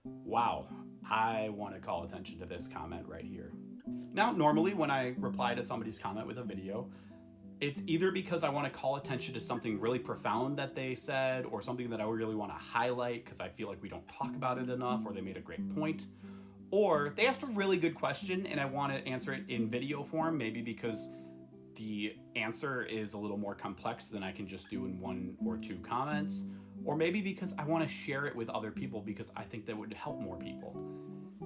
Wow, I want to call attention to this comment right here. Now, normally when I reply to somebody's comment with a video, it's either because I want to call attention to something really profound that they said or something that I really want to highlight because I feel like we don't talk about it enough or they made a great point. Or they asked a really good question and I want to answer it in video form, maybe because the answer is a little more complex than I can just do in one or two comments. Or maybe because I want to share it with other people because I think that would help more people.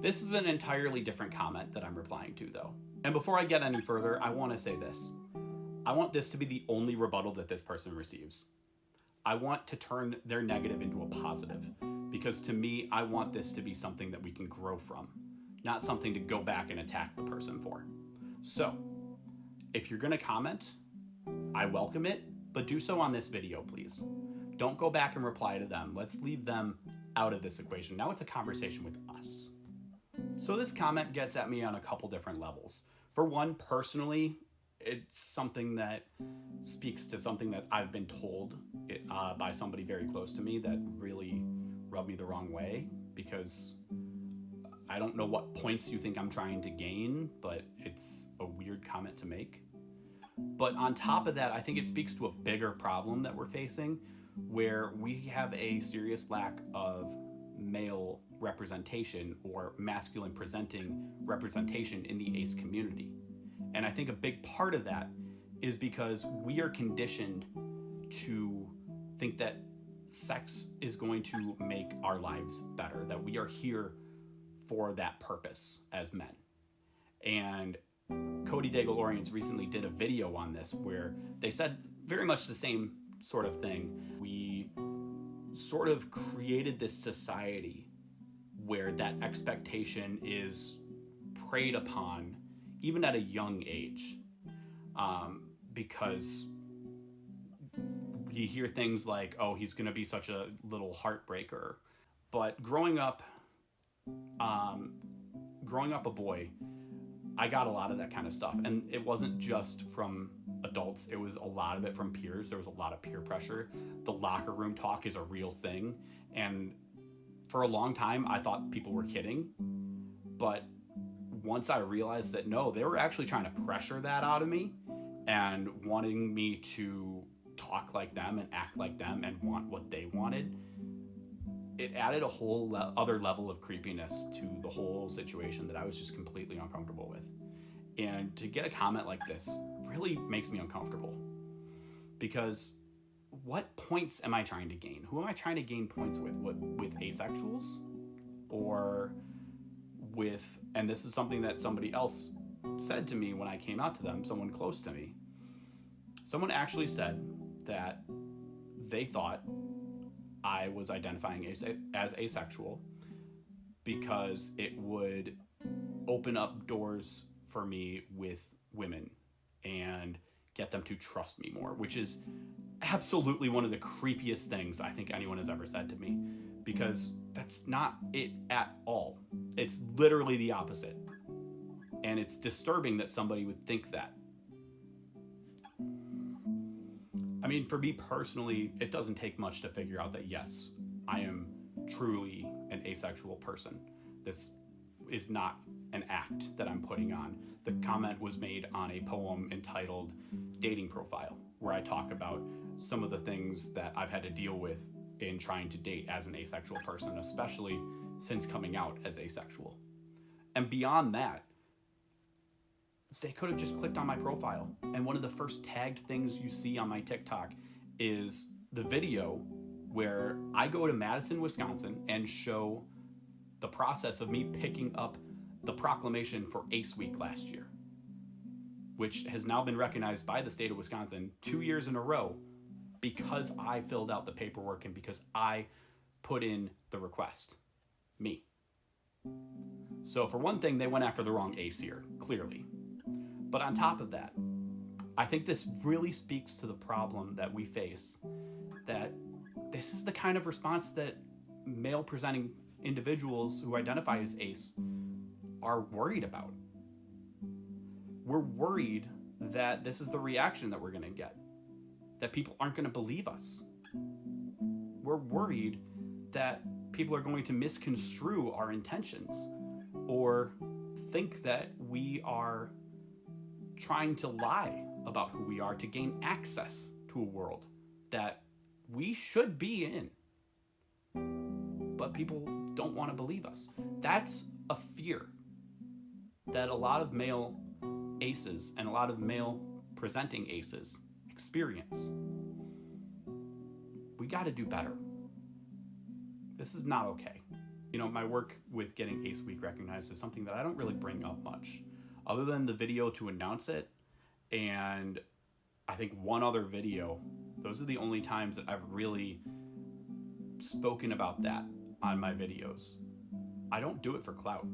This is an entirely different comment that I'm replying to, though. And before I get any further, I want to say this. I want this to be the only rebuttal that this person receives. I want to turn their negative into a positive because to me, I want this to be something that we can grow from, not something to go back and attack the person for. So, if you're going to comment, I welcome it, but do so on this video, please. Don't go back and reply to them. Let's leave them out of this equation. Now it's a conversation with us. So this comment gets at me on a couple different levels. For one, personally, it's something that speaks to something that I've been told by somebody very close to me that really rubbed me the wrong way, because I don't know what points you think I'm trying to gain, but it's a weird comment to make. But on top of that, I think it speaks to a bigger problem that we're facing, where we have a serious lack of male representation or masculine presenting representation in the ACE community. And I think a big part of that is because we are conditioned to think that sex is going to make our lives better, that we are here for that purpose as men. And Cody Daigle-Orients recently did a video on this where they said very much the same sort of thing. We sort of created this society where that expectation is preyed upon even at a young age, because you hear things like, oh, he's going to be such a little heartbreaker. But growing up a boy, I got a lot of that kind of stuff. And it wasn't just from adults, it was a lot of it from peers. There was a lot of peer pressure. The locker room talk is a real thing. And for a long time, I thought people were kidding. But once I realized that no, they were actually trying to pressure that out of me and wanting me to talk like them and act like them and want what they wanted, it added a whole other level of creepiness to the whole situation that I was just completely uncomfortable with. And to get a comment like this really makes me uncomfortable, because what points am I trying to gain? Who am I trying to gain points with? With asexuals? Or with, and this is something that somebody else said to me when I came out to them, someone close to me. Someone actually said that they thought I was identifying as asexual because it would open up doors for me with women and get them to trust me more, which is absolutely one of the creepiest things I think anyone has ever said to me, because that's not it at all. It's literally the opposite. And it's disturbing that somebody would think that. I mean, for me personally, it doesn't take much to figure out that yes, I am truly an asexual person. This is not an act that I'm putting on. The comment was made on a poem entitled Dating Profile, where I talk about some of the things that I've had to deal with in trying to date as an asexual person, especially since coming out as asexual. And beyond that, they could have just clicked on my profile, and one of the first tagged things you see on my TikTok is the video where I go to Madison, Wisconsin and show the process of me picking up the proclamation for ACE Week last year, which has now been recognized by the state of Wisconsin 2 years in a row because I filled out the paperwork and because I put in the request. Me. So for one thing, they went after the wrong ACE here, clearly. But on top of that, I think this really speaks to the problem that we face, that this is the kind of response that male presenting individuals who identify as ACE are worried about. We're worried that this is the reaction that we're going to get, that people aren't going to believe us. We're worried that people are going to misconstrue our intentions or think that we are trying to lie about who we are to gain access to a world that we should be in. But people don't want to believe us. That's a fear that a lot of male aces and a lot of male presenting aces experience. We got to do better. This is not okay. You know, my work with getting Ace Week recognized is something that I don't really bring up much, other than the video to announce it, and I think one other video. Those are the only times that I've really spoken about that on my videos. I don't do it for clout.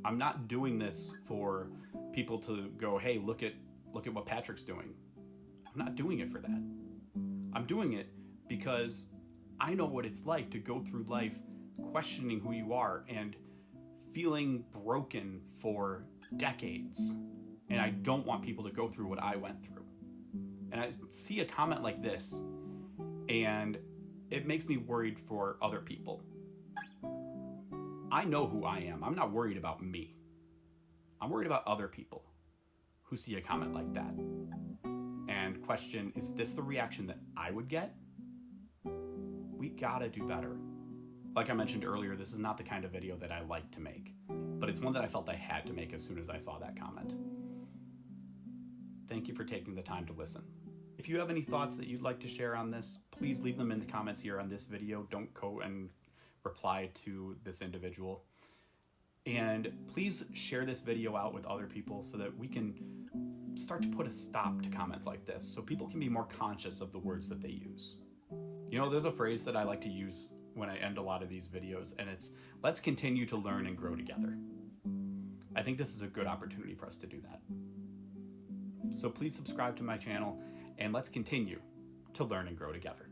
I'm not doing this for people to go, hey, look at what Patrick's doing. I'm not doing it for that. I'm doing it because I know what it's like to go through life questioning who you are and feeling broken for decades. And I don't want people to go through what I went through. And I see a comment like this, and it makes me worried for other people. I know who I am. I'm not worried about me. I'm worried about other people who see a comment like that and question, is this the reaction that I would get? We gotta do better. Like I mentioned earlier, this is not the kind of video that I like to make, but it's one that I felt I had to make as soon as I saw that comment. Thank you for taking the time to listen. If you have any thoughts that you'd like to share on this, please leave them in the comments here on this video. Don't go and reply to this individual. And please share this video out with other people so that we can start to put a stop to comments like this, so people can be more conscious of the words that they use. You know, there's a phrase that I like to use when I end a lot of these videos, and it's, let's continue to learn and grow together. I think this is a good opportunity for us to do that. So please subscribe to my channel, and let's continue to learn and grow together.